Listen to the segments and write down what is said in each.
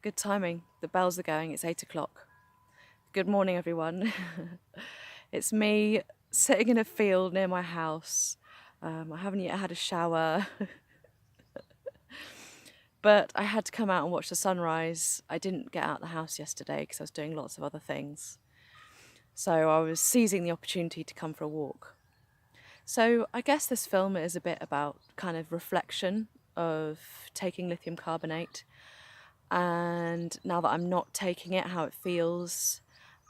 Good timing. The bells are going. It's 8 o'clock. Good morning, everyone. It's me sitting in a field near my house. I haven't yet had a shower, but I had to come out and watch the sunrise. I didn't get out of the house yesterday because I was doing lots of other things. So I was seizing the opportunity to come for a walk. So I guess this film is a bit about kind of reflection of taking lithium carbonate, and now that I'm not taking it, how it feels,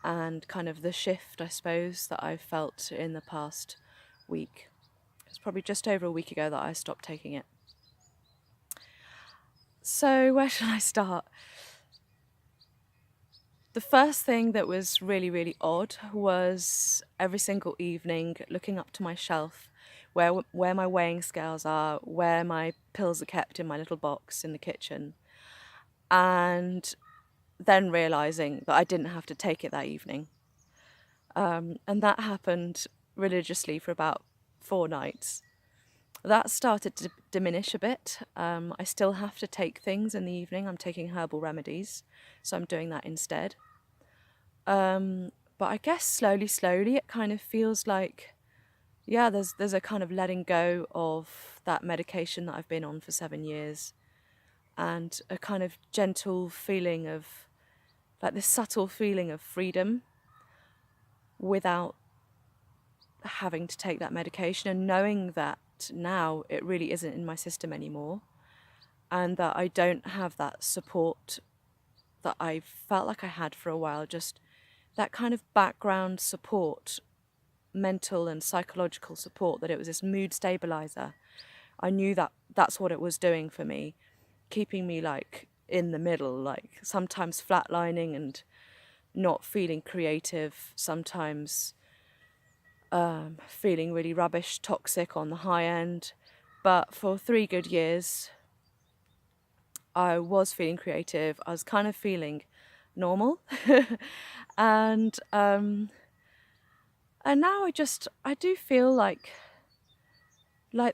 and kind of the shift, I suppose, that I've felt in the past week. It's probably just over a week ago that I stopped taking it. So where should I start? The first thing that was really, really odd was every single evening looking up to my shelf where my weighing scales are, where my pills are kept in my little box in the kitchen, and then realising that I didn't have to take it that evening. And that happened religiously for about 4 nights. That started to diminish a bit. I still have to take things in the evening. I'm taking herbal remedies, so I'm doing that instead. But I guess slowly, it kind of feels like, yeah, there's a kind of letting go of that medication that I've been on for 7 years, and a kind of gentle feeling of, like this subtle feeling of freedom without having to take that medication, and knowing that now it really isn't in my system anymore, and that I don't have that support that I felt like I had for a while, just that kind of background support, mental and psychological support, that it was this mood stabilizer. I knew that that's what it was doing for me, keeping me like in the middle, like sometimes flatlining and not feeling creative, sometimes feeling really rubbish, toxic on the high end. But for 3 good years, I was feeling creative. I was kind of feeling normal, and now I do feel like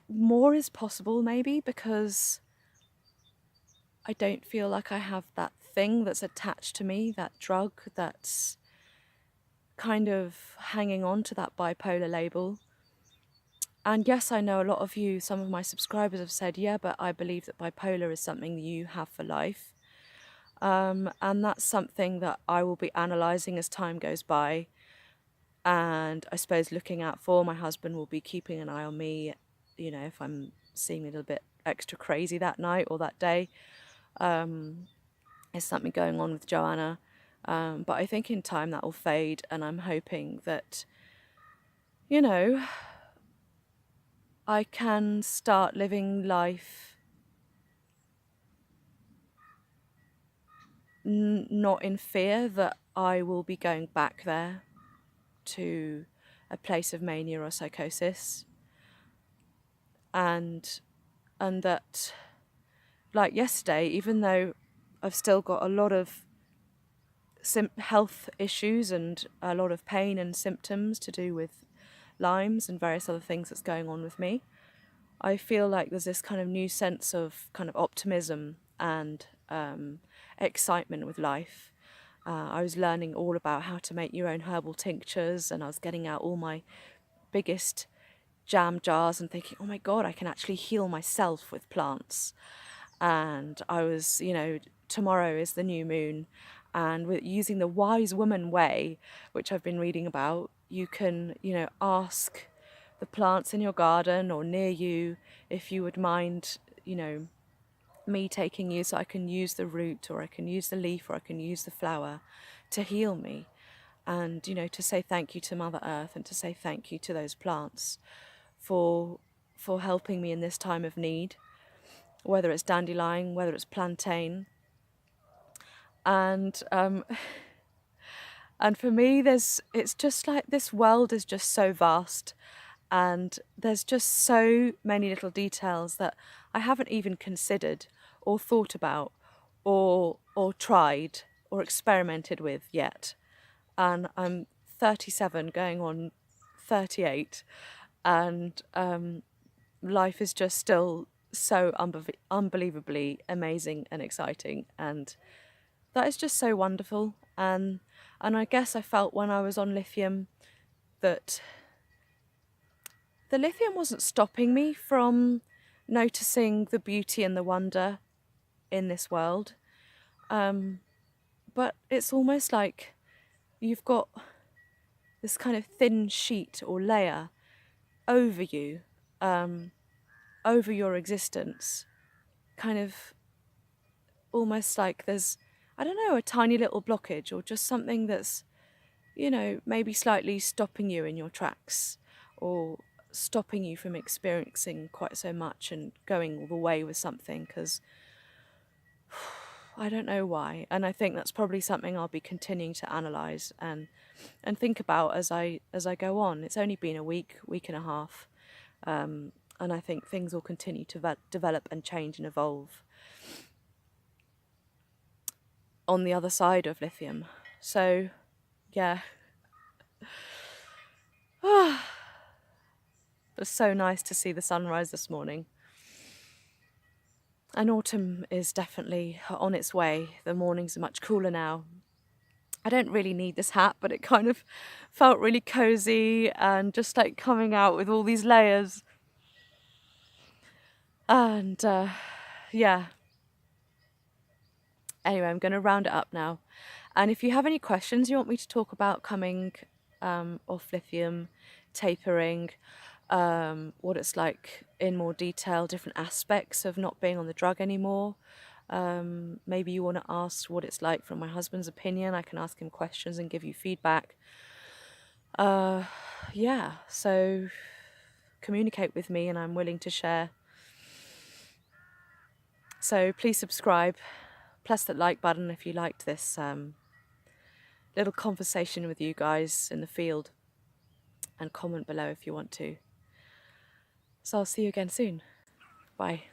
more is possible, maybe, because I don't feel like I have that thing that's attached to me, that drug that's kind of hanging on to that bipolar label. And yes, I know a lot of you, some of my subscribers have said, yeah, but I believe that bipolar is something you have for life. And that's something that I will be analysing as time goes by. And I suppose looking out for. My husband will be keeping an eye on me, you know, if I'm seeing a little bit extra crazy that night or that day. There's something going on with Joanna. But I think in time that will fade, and I'm hoping that, you know, I can start living life not in fear that I will be going back there to a place of mania or psychosis, and that, like yesterday, even though I've still got a lot of health issues and a lot of pain and symptoms to do with Lyme's and various other things that's going on with me, I feel like there's this kind of new sense of kind of optimism and excitement with life. I was learning all about how to make your own herbal tinctures, and I was getting out all my biggest jam jars and thinking, oh my God, I can actually heal myself with plants. And I was, you know, tomorrow is the new moon, and with using the wise woman way, which I've been reading about, you can, you know, ask the plants in your garden or near you if you would mind, you know, me taking you, so I can use the root, or I can use the leaf, or I can use the flower to heal me. And, you know, to say thank you to Mother Earth, and to say thank you to those plants for helping me in this time of need, whether it's dandelion, whether it's plantain. And and for me, it's just like this world is just so vast, and there's just so many little details that I haven't even considered or thought about or tried or experimented with yet. And I'm 37 going on 38, and life is just still so unbelievably amazing and exciting. And that is just so wonderful. And I guess I felt when I was on lithium that the lithium wasn't stopping me from noticing the beauty and the wonder in this world. But it's almost like you've got this kind of thin sheet or layer over you, over your existence, kind of almost like there's, I don't know, a tiny little blockage or just something that's, you know, maybe slightly stopping you in your tracks or stopping you from experiencing quite so much and going all the way with something, because I don't know why. And I think that's probably something I'll be continuing to analyse and think about as I go on. It's only been a week and a half, and I think things will continue to develop and change and evolve on the other side of lithium. So, yeah. It was so nice to see the sunrise this morning. And autumn is definitely on its way. The mornings are much cooler now. I don't really need this hat, but it kind of felt really cozy and just like coming out with all these layers. And yeah. Anyway, I'm going to round it up now. And if you have any questions you want me to talk about coming off lithium, tapering, what it's like in more detail, different aspects of not being on the drug anymore. Maybe you want to ask what it's like from my husband's opinion. I can ask him questions and give you feedback. Yeah, so communicate with me and I'm willing to share. So please subscribe, press that like button if you liked this little conversation with you guys in the field, and comment below if you want to. So I'll see you again soon. Bye.